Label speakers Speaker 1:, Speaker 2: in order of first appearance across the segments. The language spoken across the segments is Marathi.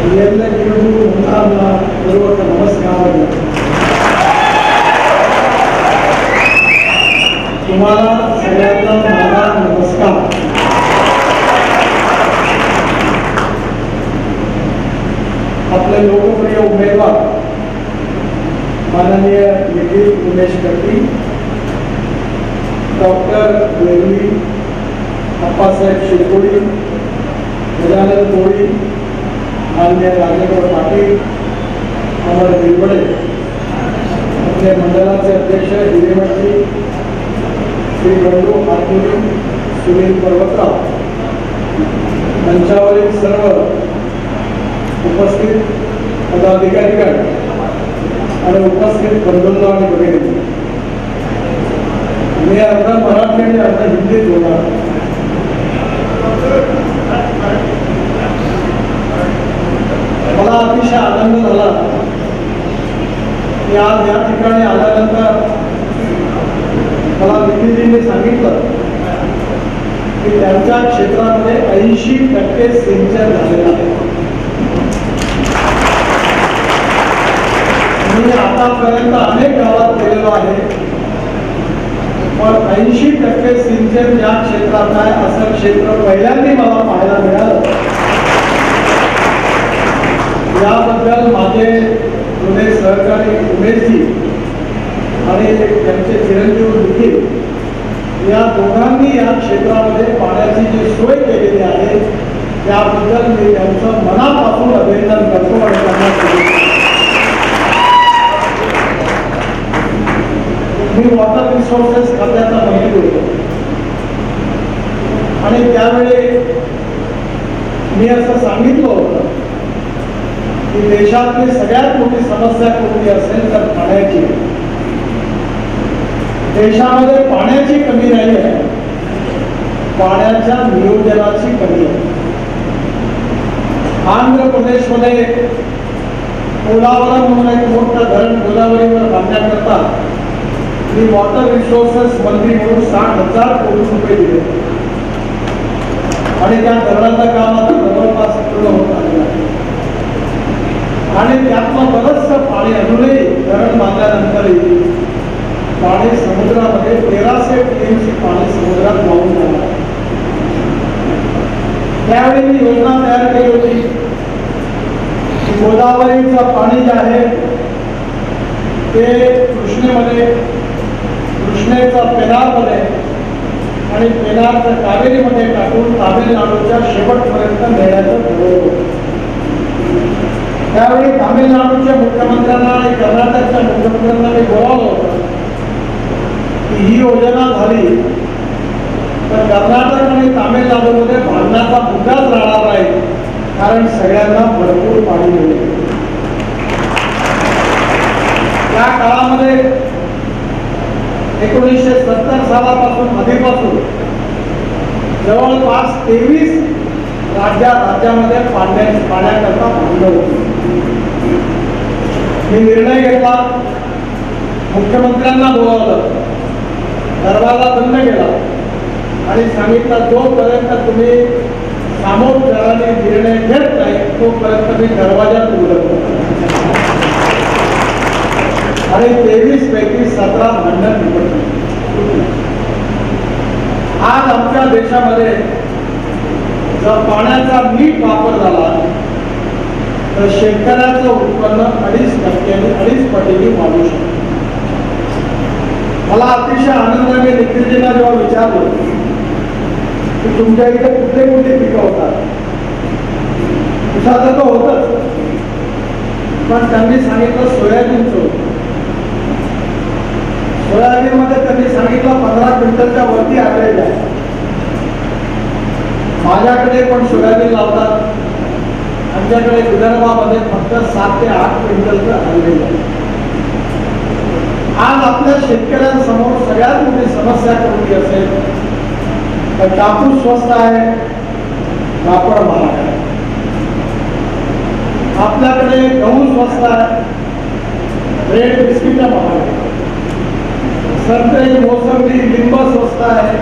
Speaker 1: ಎಲ್ಲ ಗಿಡಗಳು ಮುಂತಾದ ಬರುವಂಥ ನಮಸ್ಕಾರಗಳು. तुम्हाला सगळ्यांना माझा नमस्कार. आपले लोकप्रिय उमेदवार माननीय निखिल उमेश कट्टी, डॉक्टर वेगळी, अप्पासाहेब शिरकोडी, गजानन कोळी, मान्य राजेंद्र पाटील, अमर भिवडे, आपले मंडळाचे अध्यक्ष हिरेमठी श्री बंडू हातुरी, सुनील पर्वतराव, मंचावरील सर्व उपस्थित पदाधिकारीगण आणि उपस्थित बंधूंनो आणि भगिनींनो, मी अर्धा मराठी आणि अर्धा हिंदीत बोलणार. मला अतिशय आनंद झाला की आज या ठिकाणी आल्यानंतर मला निखिलजींनी सांगितलं की त्यांच्या क्षेत्रामध्ये 80% सिंचन झालेलं आहे. मी आतापर्यंत अनेक गावात गेलेलो आहे, पण 80% सिंचन ज्या क्षेत्रात आहे असं क्षेत्र पहिल्यांदा मला पाहायला मिळालं. याबद्दल माझे जुने सहकारी उमेशजी आणि त्यांचे चिरंजीव निखिल या दोघांनी या क्षेत्रामध्ये पाण्याची जी सोय केलेली आहे त्याबद्दल मी त्यांचं मनापासून अभिनंदन करतो आणि त्यांना मी वॉटर रिसोर्सेस खात्याचा मंत्री होतो आणि त्यावेळी मी असं सांगितलं होतं की देशातली सगळ्यात मोठी समस्या कोणती असेल तर पाण्याची. देशामध्ये पाण्याची कमी नाही आहे, पाण्याच्या नियोजनाची कमी आहे. आंध्र प्रदेशमध्ये पोलावरम म्हणून एक मोठं धरण गोदावरीवर बांधण्याकरता मी वॉटर रिसोर्सेस मंत्री म्हणून 60,000 कोटी रुपये दिले आणि त्या धरणाचं काम आता जवळपास पूर्ण होत आलेलं आहे. आणि त्यातलं बरंचसं पाणी अजूनही धरण बांधल्यानंतरही पाणी समुद्रामध्ये 1300 TMC पाणी समुद्रात वाहून जाणार. त्यावेळी मी योजना तयार केली होती की गोदावरीचं पाणी जे आहे ते कृष्णेचं पेनारमध्ये आणि पेनारचं कावेरीमध्ये टाकून तामिळनाडूच्या शेवटपर्यंत नेण्याचं ठरवलं. त्यावेळी तामिळनाडूच्या मुख्यमंत्र्यांना आणि कर्नाटकच्या मुख्यमंत्र्यांना मी बोलावलं होतं की ही योजना झाली तर कर्नाटक आणि तामिळनाडूमध्ये भांडणाचा मुद्दाच राहणार नाही, कारण सगळ्यांना भरपूर पाणी मिळेल. या काळामध्ये 1970 सालापासून आधीपासून जवळपास 23 राज्यामध्ये पाण्याकरता भांडण होती. मी निर्णय घेतला, मुख्यमंत्र्यांना बोलावलं, दरवाजा बंद केला आणि सांगितलं जोपर्यंत तुम्ही सामोपचाराने निर्णय घेत नाही तोपर्यंत मी दरवाजात उघडत नाही. आणि 23 पैकी 17 भांडण निपटली. आज आमच्या देशामध्ये जर पाण्याचा नीट वापर झाला तर शेतकऱ्याचं उत्पन्न 2.5 पटीने वाढू शकतं. मला अतिशय आनंदाने निखिलजींना जेव्हा विचारलं की तुमच्या इथे कुठले कुठले पिकं होतात, उसाचं तर होतच, पण त्यांनी सांगितलं सोयाबीनचं होतं. सोयाबीनमध्ये त्यांनी सांगितलं 15 क्विंटलच्या वरती ॲव्हरेज आहे. माझ्याकडे पण सोयाबीन लावतात, आमच्याकडे विदर्भामध्ये फक्त 7 ते 8 क्विंटलचं ॲव्हरेज आहे. आज आपल्या शेतकऱ्यांसमोर सगळ्यात मोठी समस्या कोणती असेल तर कापूस स्वस्त आहे, कापड महाग आहे. आपल्याकडे गहू स्वस्त आहे, ब्रेड बिस्किट महाग आहे. संत्रे, मोसंबी, लिंब स्वस्त आहे,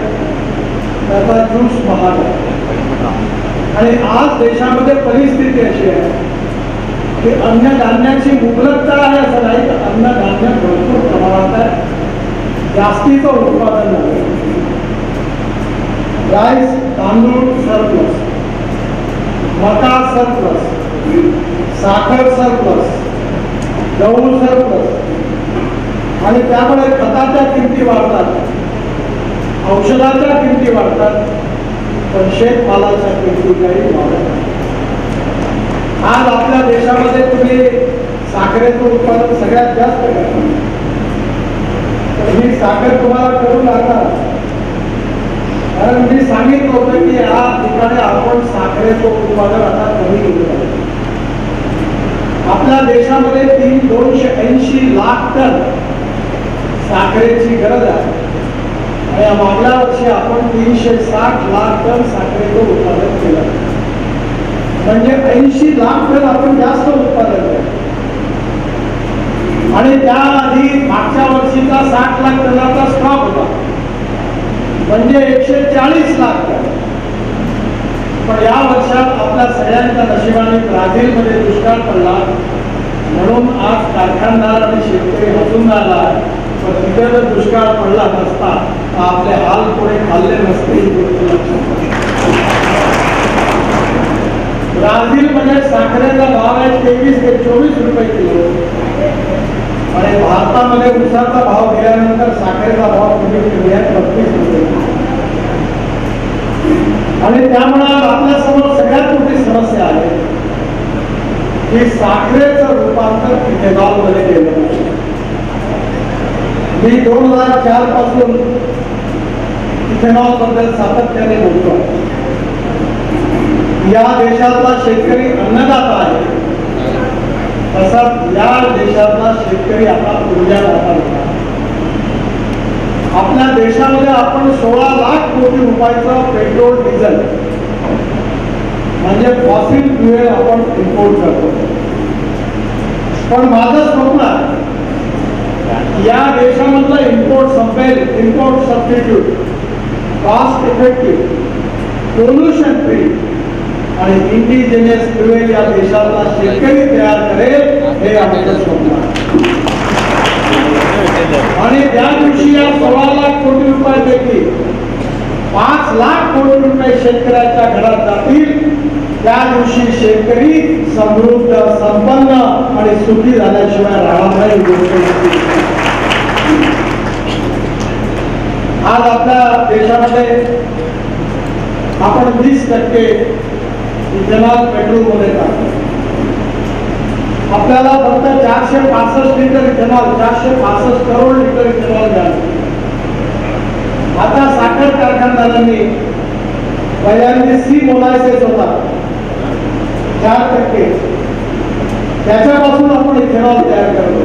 Speaker 1: त्याचा ज्यूस महाग आहे. आणि आज देशामध्ये परिस्थिती अशी आहे की अन्नधान्याची मुबलकता आहे असं नाही, तर अन्नधान्य भरपूर प्रमाणात आहे, जास्तीचं उत्पादन आहे. राईस तांदूळ सरप्लस, मका सरप्लस, साखर सरप्लस, गहू सरप्लस, आणि त्यामुळे खताच्या किमती वाढतात, औषधाच्या किमती वाढतात, पण शेतमालाच्या किमती काही वाढत नाही. आज आपल्या देशामध्ये तुम्ही साखरेचं उत्पादन सगळ्यात जास्त करता, तर ही साखर तुम्हाला करून लागणार. कारण मी सांगितलं होतं की या ठिकाणी आपण साखरेचं उत्पादन आता कमी केलं पाहिजे. आपल्या देशामध्ये 280 लाख टन साखरेची गरज आहे, आणि मागल्या वर्षी आपण 360 लाख टन साखरेचं उत्पादन केलं, म्हणजे 80 लाख टन आपण जास्त उत्पादन केलं. आणि त्याआधी मागच्या वर्षीचा 60 लाख टनाचा स्टॉक होता, म्हणजे 140 लाख टन. पण या वर्षात आपल्या सगळ्यांच्या नशिबाने ब्राझीलमध्ये दुष्काळ पडला, म्हणून आज कारखानदार आणि शेतकरी हसून राहिला. पण तिथे जर दुष्काळ पडला नसता तर आपले हाल पुढे खाल्ले नसते, ही गोष्ट लक्षात घ्या. ब्राझीलमध्ये साखरेचा भाव आहे 23 ते 24 रुपये किलो, आणि भारतामध्ये ऊसाचा भाव गेल्यानंतर साखरेचा भाव कमी कमी आहे 32 रुपये. आणि त्यामुळे आपल्यासमोर सगळ्यात मोठी समस्या आहे की साखरेचं रूपांतर इथेनॉल मध्ये केलं. मी 2004 पासून इथेनॉल बद्दल सातत्याने बोलतो. या देशातला शेतकरी अन्नदाता आहे, तसाच या देशातला शेतकरी आता ऊर्जादाता आहे. आपल्या देशामध्ये आपण 16 लाख कोटी रुपयाचं पेट्रोल डिझेल म्हणजे फॉसिल फ्युएल आपण इम्पोर्ट करतो. पण माझं स्वप्न आहे या देशामधलं इम्पोर्ट संपेल, import substitute, cost effective, pollution free आणि इंडिजिनियस फ्युएल या देशातला शेतकरी तयार करेल, हे आमचं स्वप्न आहे. आणि त्या दिवशी या 16 लाख कोटी रुपयापैकी 5 लाख कोटी रुपये शेतकऱ्याच्या घरात जातील, त्या दिवशी शेतकरी समृद्ध, संपन्न आणि सुखी झाल्याशिवाय राहणार नाही. गोष्ट आज आपल्या देशामध्ये आपण 20% इथेनॉल पेट्रोलमध्ये टाकतो. आपल्याला फक्त 465 litre ethanol, 465 crore litre ethanol मिळालं. आता साखर कारखानदारांनी पहिल्यांदा सी मोलायसेस होता 4%, त्याच्यापासून आपण इथेनॉल तयार करतो.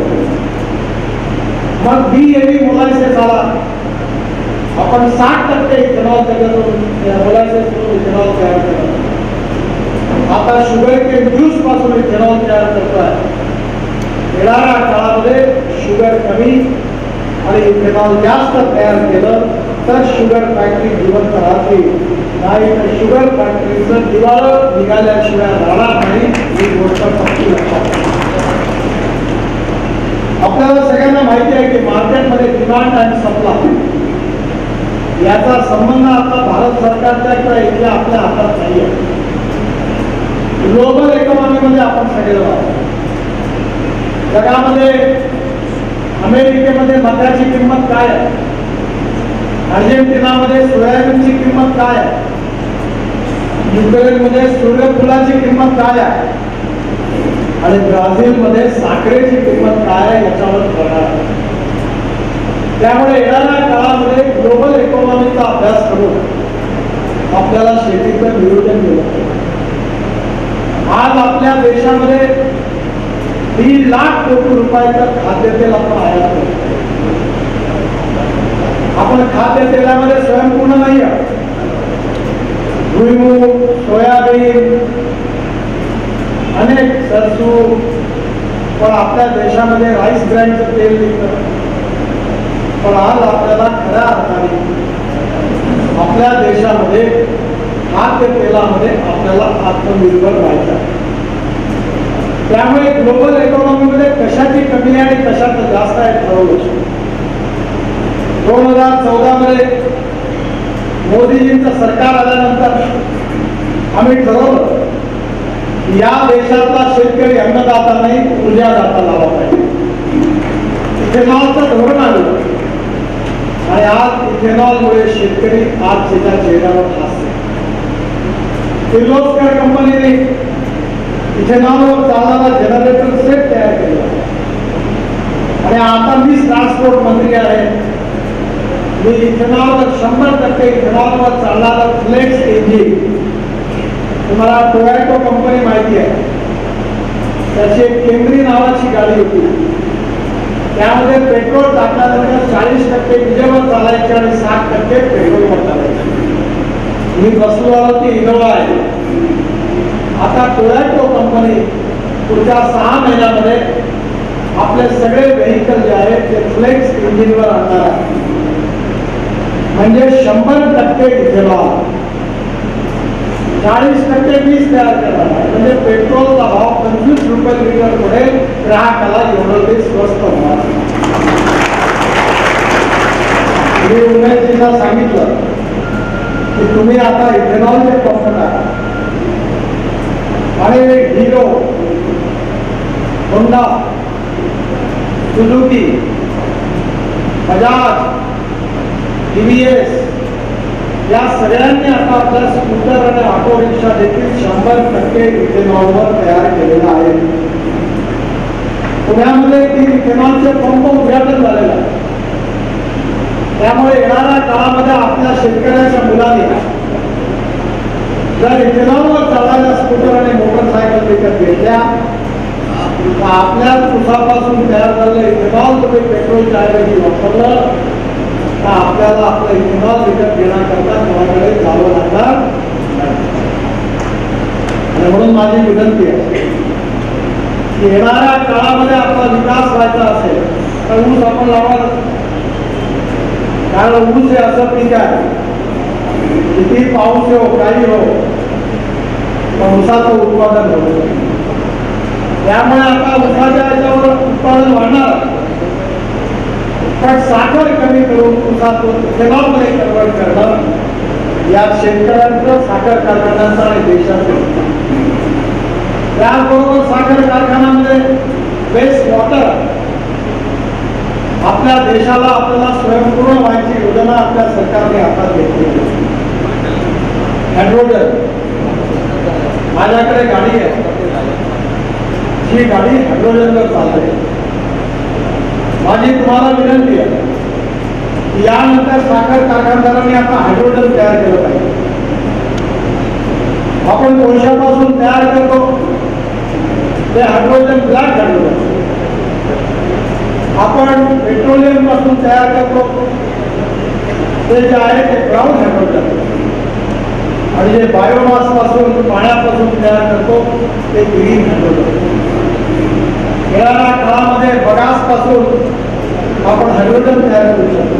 Speaker 1: मग BAB मोलायसेस आला, आपण 60% इथेनॉल त्याच्यातून मोलायसेस इथेनॉल तयार करतो. आता शुगर केन ज्यूस पासून इथेनॉल तयार करतोय. येणाऱ्या काळामध्ये शुगर कमी आणि इथेनॉल जास्त तयार केलं तर शुगर फॅक्टरी जिवंत राहतील, नाही तर शुगर फॅक्टरीचं दिवाळं निघाल्याशिवाय राहणार नाही. ही गोष्ट नक्की लक्षात. आपल्याला सगळ्यांना माहिती आहे की मार्केटमध्ये डिमांड आणि सप्लाय याचा संबंध आता भारत सरकारच्या किंवा इथल्या आपल्या हातात नाही आहे. ग्लोबल इकॉनॉमीमध्ये आपण सगळे आहोत. जगामध्ये अमेरिकेमध्ये मक्याची किंमत काय आहे, अर्जेंटिनामध्ये सोयाबीनची किंमत काय आहे, युक्रेनमध्ये सूर्यफुलाची किंमत काय आहे, आणि ब्राझीलमध्ये साखरेची किंमत काय आहे याच्यावर प्रकार. त्यामुळे येणाऱ्या काळामध्ये ग्लोबल इकॉनॉमीचा अभ्यास करून आपल्याला शेतीचं नियोजन केलं. आज आपल्या देशामध्ये 3 लाख कोटी रुपयाचं खाद्यतेल आपण आयात करतो. आपण खाद्यतेलामध्ये स्वयंपूर्ण नाही आहोत. भुईमूग, सोयाबीन, अनेक सरसू, पण आपल्या देशामध्ये राईस ब्रँडचं तेल निघतं. पण आज आपल्याला खऱ्या अर्थाने आपल्या देशामध्ये खाद्यतेलामध्ये आपल्याला आत्मनिर्भर व्हायचं. त्यामुळे ग्लोबल इकॉनॉमीमध्ये कशाची कमी आहे आणि कशाचं जास्त आहे ठरवलं. 2014 मध्ये मोदीजींचं सरकार आल्यानंतर आम्ही ठरवलं की या देशातला शेतकरी अन्नदाता नाही ऊर्जादाता झाला पाहिजे. इथेनॉलचं धोरण आलं आणि आज इथेनॉलमुळे शेतकरी आज त्याच्या चेहऱ्यावर हास्य. किर्लोस्कर कंपनीने इथेनॉलवर चालणारा जनरेटर सेट तयार केला आणि आता मी ट्रान्सपोर्ट मंत्री आहे. मी इथेनॉलवर 100% इथेनॉलवर चालणारा फ्लेक्स इंजिन, तुम्हाला टोयॅटो कंपनी माहिती आहे, त्याची एक केम्री नावाची गाडी होती, त्यामध्ये पेट्रोल टाकल्यानंतर 40% विजेवर चालायचे आणि 60% पेट्रोलवर चालायचे. मी बसलो आलो ती इनोवा आहे. आता टोयॅटो कंपनी पुढच्या 6 महिन्यामध्ये आपले सगळे व्हेकल जे आहेत ते फ्लेक्स इंजिनवर आणणार आहे. म्हणजे 100% इथेनॉल, 40% वीज तयार करणार आहे. म्हणजे पेट्रोलचा भाव 25 रुपये लिटर पडेल, ग्राहकाला एवढं ते स्वस्त होणार. मी उमेदजींना सांगितलं की तुम्ही आता इथेनॉलचे पंप टाका आणि hero, Honda, Suzuki, Bajaj, TVS या सगळ्यांनी आता आपल्या स्कूटर आणि ऑटो रिक्षा देखील 100% इथेनॉलवर तयार केलेला आहे. पुण्यामध्ये 3 इथेनॉलचे पंप उद्घाटन झालेलं आहे. त्यामुळे येणाऱ्या काळामध्ये आपल्या शेतकऱ्याच्या मुलांनी जर इथेनॉलवर चालणाऱ्या स्कूटर आणि मोटरसायकल विकत घेतल्या तर आपल्या ऊसापासून तयार झालेलं इथेनॉल तुम्ही पेट्रोलच्या ऐवजी वापरलं तर आपल्याला आपलं इथेनॉल विकत घेण्याकरता कोणाकडे जावं लागणार नाही. आणि म्हणून माझी विनंती आहे की येणाऱ्या काळामध्ये आपला विकास व्हायचा असेल तर ऊस आपण लावणार, कारण ऊस हे असं पीक आहे, किती पाऊस हो काही हो पण ऊसाचं उत्पादन होतं. त्यामुळे आता ऊसाच्या याच्यावर उत्पादन वाढणार, पण साखर कमी करून ऊसातून इथेनॉलमध्ये कन्वर्ट करणं या शेतकऱ्यांचं, साखर कारखान्यांचं आणि देशाचं. त्याचबरोबर साखर कारखान्यामध्ये वेस्ट वॉटर, आपल्या देशाला आपल्याला स्वयंपूर्ण व्हायची योजना आपल्या सरकारने हातात घेतली. हायड्रोजन, माझ्याकडे गाडी आहे, ही गाडी हायड्रोजनवर चालते. माझी तुम्हाला विनंती आहे की यानंतर साखर कारखानदारांनी आता हायड्रोजन तयार केलं पाहिजे. आपण कोळशापासून तयार करतो ते हायड्रोजन ब्लॅक हायड्रोजन, आपण पेट्रोलियम पासून तयार करतो ते जे आहे ते ब्राऊन हायड्रोजन, आणि जे बायोमास पासून, पाण्यापासून तयार करतो ते ग्रीन हायड्रोजन. येणाऱ्या काळामध्ये बगास पासून आपण हायड्रोजन तयार करू शकतो.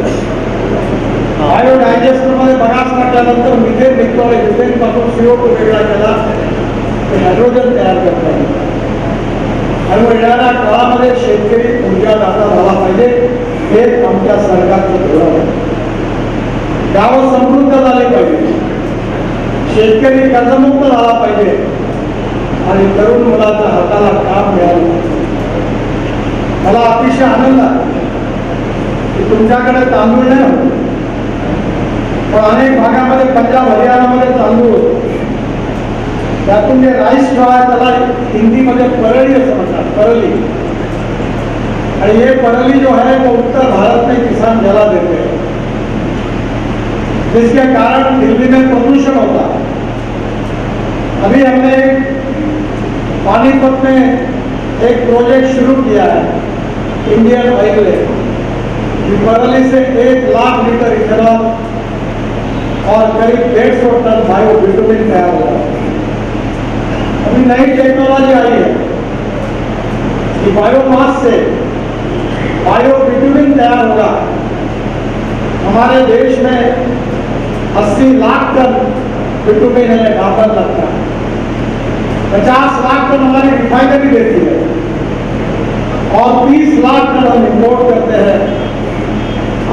Speaker 1: बायोडायजेस्टर मध्ये बगास टाकल्यानंतर मिथेन निघतो, मिथेन पासून CO2 वेगळा केला ते हायड्रोजन तयार करता येईल. आणि येणाऱ्या काळामध्ये शेतकरी ऊर्जादाता झाला पाहिजे, हेच आमच्या सरकारचं धोरण आहे. गावं समृद्ध झाले पाहिजे, शेतकरी कर्जमुक्त झाला पाहिजे आणि तरुण मुलाच्या हाताला काम मिळालं पाहिजे. मला अतिशय आनंद आहे की तुमच्याकडे तांदूळ नाही होते, पण अनेक भागामध्ये पंजाब हरियाणामध्ये तांदूळ होतो. त्यातून जे राईस जो आहे त्याला हिंदीमध्ये परळी असं म्हणतात, परली. आणि ये परली जो है वो उत्तर भारत में किसान जला देते हैं, जिसके कारण दिल्ली में प्रदूषण होता है. अभी हमने पानीपत में एक प्रोजेक्ट शुरू किया है, इंडियन ऑयल, परली से 1 लाख लीटर इथेनॉल और करीब 150 टन बायो बिटुमिन तैयार होगा. अभी नई टेक्नोलॉजी आई है कि बायोमास से बायो बिटुमिन तैयार होगा. हमारे देश में 80 लाख टन बिटुमिन है, डाबर लगता है. 50 लाख टन हमारी रिफाइनरी देती है और 30 लाख टन हम इंपोर्ट करते हैं।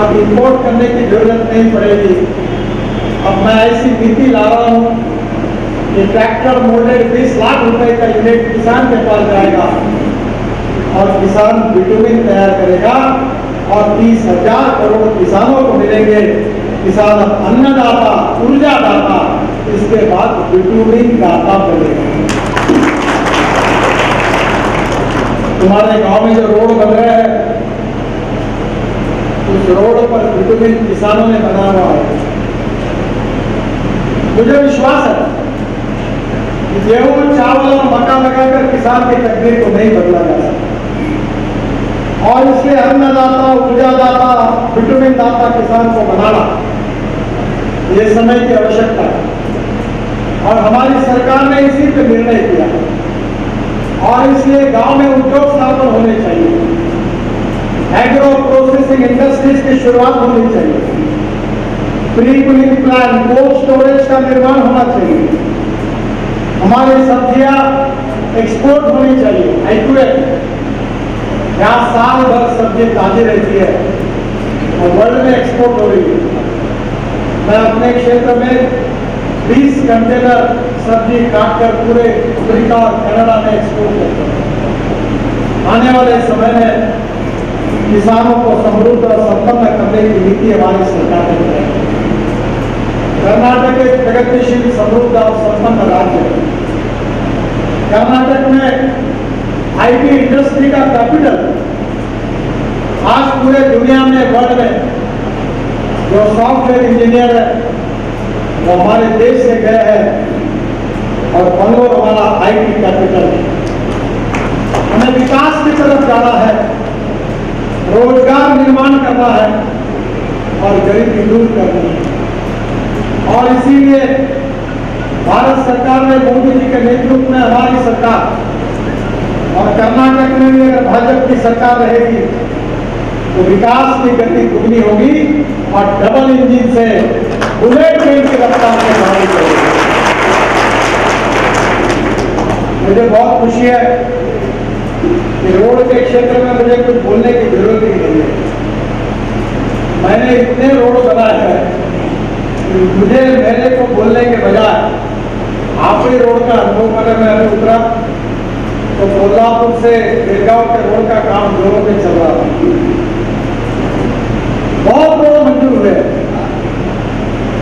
Speaker 1: अब इंपोर्ट करने की जरूरत नहीं पड़ेगी। अब मैं ऐसी नीति ला रहा हूं कि ट्रैक्टर मोल्डेड 20 लाख रुपए का यूनिट किसान के पास जाएगा और किसान बिटुमिन तैयार करेगा और 30,000 करोड़ किसानों को मिलेंगे। किसान अब अन्नदाता, ऊर्जादाता, इसके बाद बिटुमिन दाता बनेगा। तुम्हारे गांव में जो रोड बन रहे हैं, उस रोड पर बिटुमिन किसानों ने बना हुआ है। मुझे विश्वास है कि गेहूं, चावल और मक्का लगाकर किसान की तकदीर को नहीं बदला जा सकता और इसलिए अन्नदाता, ऊर्जादाता, बिटुमिन दाता किसान को बनाना ये समय की आवश्यकता है और हमारी सरकार ने इसी पे निर्णय किया और इसलिए गांव में उद्योग स्थापन होने चाहिए, एग्रो प्रोसेसिंग इंडस्ट्रीज की शुरुआत होनी चाहिए, pre cooling plant, cold storage का निर्माण होना चाहिए, हमारी सब्जियां एक्सपोर्ट होनी चाहिए। एक्यूरेट यहाँ साल भर सब्जी ताजी रहती है और वर्ल्ड में एक्सपोर्ट हो रही है। मैं अपने क्षेत्र में 20 कंटेनर सब्जी काटकर पूरे अमेरिका और कनाडा में एक्सपोर्ट करता हूँ। आने वाले समय में किसानों को समृद्ध और संपन्न करने की नीति हमारी सरकार ने बनाई। कर्नाटक एक प्रगतिशील, समृद्ध और संपन्न राज्य है। कर्नाटक में आईटी इंडस्ट्री का कैपिटल आज पूरे दुनिया में, वर्ल्ड में जो सॉफ्टवेयर इंजीनियर है वो हमारे देश से गए हैं और बंगलोर हमारा आईटी कैपिटल है। हमें विकास की तरफ जाना है, रोजगार निर्माण करना है और गरीबी दूर करनी है और इसीलिए भारत सरकार में मोदी जी के नेतृत्व में हमारी सरकार और कर्नाटक में भी अगर भाजपा की सरकार रहेगी तो विकास की गति दुगनी होगी और डबल इंजन से बुलेट ट्रेन की रफ्तार से गाड़ी चलेगी। मुझे बहुत खुशी है कि रोड के क्षेत्र में मुझे कुछ बोलने की जरूरत ही नहीं है। मैंने इतने रोड बनाए हैं, मुझे मेरे को बोलने के बजाय आखिरी रोड का अनुभव करने में अभी उतरा तो कोल्हापुर से बेलगांव के रोड का काम जोरों में चल रहा था। बहुत रोड मंजूर हुए।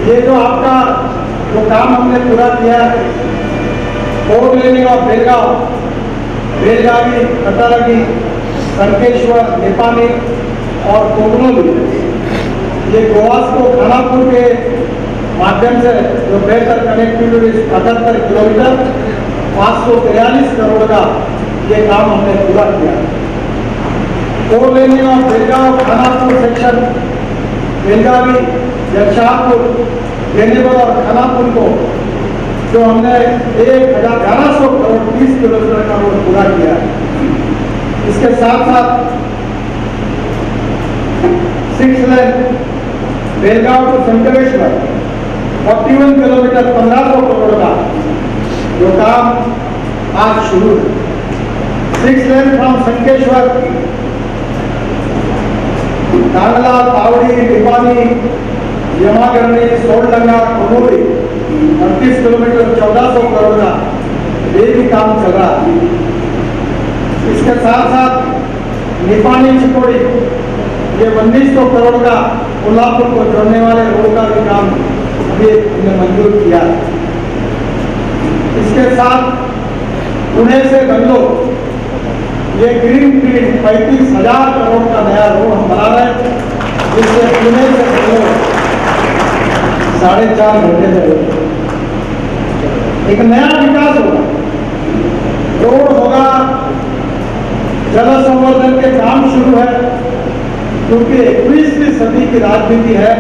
Speaker 1: ये जो आपका जो काम हमने पूरा किया, 4 लेनिंग ऑफ बेलगांव, बेलगावी, कटारगी, संकेश्वर, नेपाली और कोगनोली, ये गोवास को खानापुर के माध्यम से जो बेहतर कनेक्टिविटी 78 किलोमीटर 543 करोड़ का ये काम हमने पूरा किया। 4 laning of Belgaum Khanapur section, Belagavi, Jagshahpur, Benipur और खानापुर को जो हमने 1100 करोड़ 30 किलोमीटर का रोड पूरा किया। इसके साथ साथ 6 lane Belgaum to Shankareshwar 41 kilometre 1500 crore का जो काम आज शुरू है। 6 lane from Sankeshwar, Kangla, Tavadi, Nipani, Yamagarni, Soldanga, Komoli 38 kilometre 1400 crore का ये भी काम चल रहा है। इसके साथ साथ निपानी चिकोड़ी ये 1900 करोड़ का कोल्हापुर को जोड़ने वाले रोड का भी काम अभी हमने मंजूर किया है। इसके साथ पुणे से बेंगलोर ये ग्रीन फील्ड 35,000 करोड़ का नया रोड हम बना रहे हैं, जिससे पुणे से बेंगलोर 4.5 घंटे में एक नया विकास होगा, रोड होगा, जल संवर्धन के काम शुरू है, क्योंकि 21वीं सदी की राजनीति है,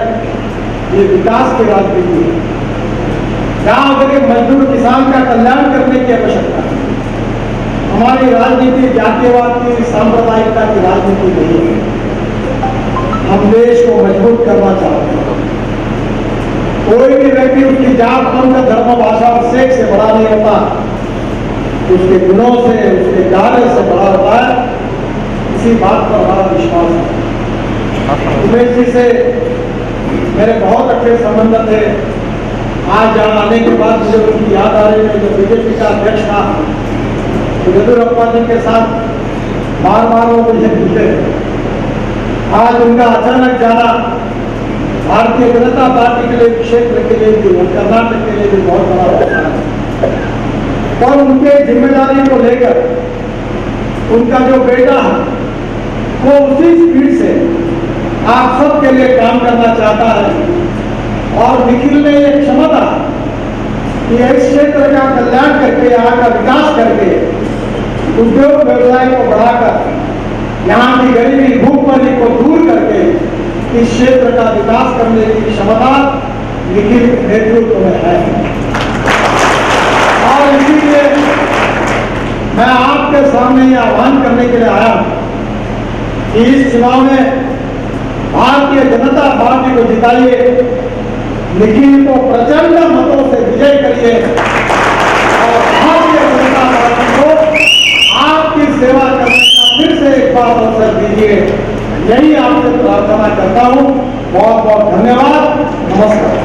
Speaker 1: ये विकास की राजनीति है। जहां गरीब मजदूर किसान का कल्याण करने की आवश्यकता है। हमारी राजनीति जातीयवाद की, सांप्रदायिकता की राजनीति नहीं है। हम देश को मजबूत करना चाहते हैं। कोई भी व्यक्ति उसकी जात, पंथ, धर्म, भाषा और सेक्स से बड़ा नहीं होता। उसके गुणों से, उसके कार्य से बड़ा होता है, इसी बात पर हमारा विश्वास है। उमेश जी से मेरे बहुत अच्छे संबंध थे। आज यहाँ आने के बाद मुझे उनकी याद आ रही है, जो बीजेपी का अध्यक्ष था तो येदियुरप्पा जी के साथ बार बार वो मुझे मिलते थे। आज उनका अचानक जाना भारतीय जनता पार्टी के लिए, क्षेत्र के लिए भी, कर्नाटक के लिए भी बहुत बड़ा नुकसान है। और उनके जिम्मेदारी को लेकर उनका जो बेटा है वो उसी स्पीड से आप सबके लिए काम करना चाहता है। और निखिल में ये क्षमता कि इस क्षेत्र का कल्याण करके, यहाँ का विकास करके, उद्योग व्यवसाय को बढ़ाकर, यहाँ की गरीबी भूखमरी को दूर करके इस क्षेत्र का विकास करने की क्षमता निखिल नेतृत्व में है। और इसीलिए मैं आपके सामने ये आह्वान करने के लिए आया कि इस चुनाव में भारतीय जनता पार्टी को जिताइए, निखिल को प्रचंड मतों से विजय करिए और भारतीय जनता पार्टी को आपकी सेवा करने का फिर से एक बार अवसर दीजिए। यही आपसे प्रार्थना करता हूं। बहुत बहुत धन्यवाद। नमस्कार।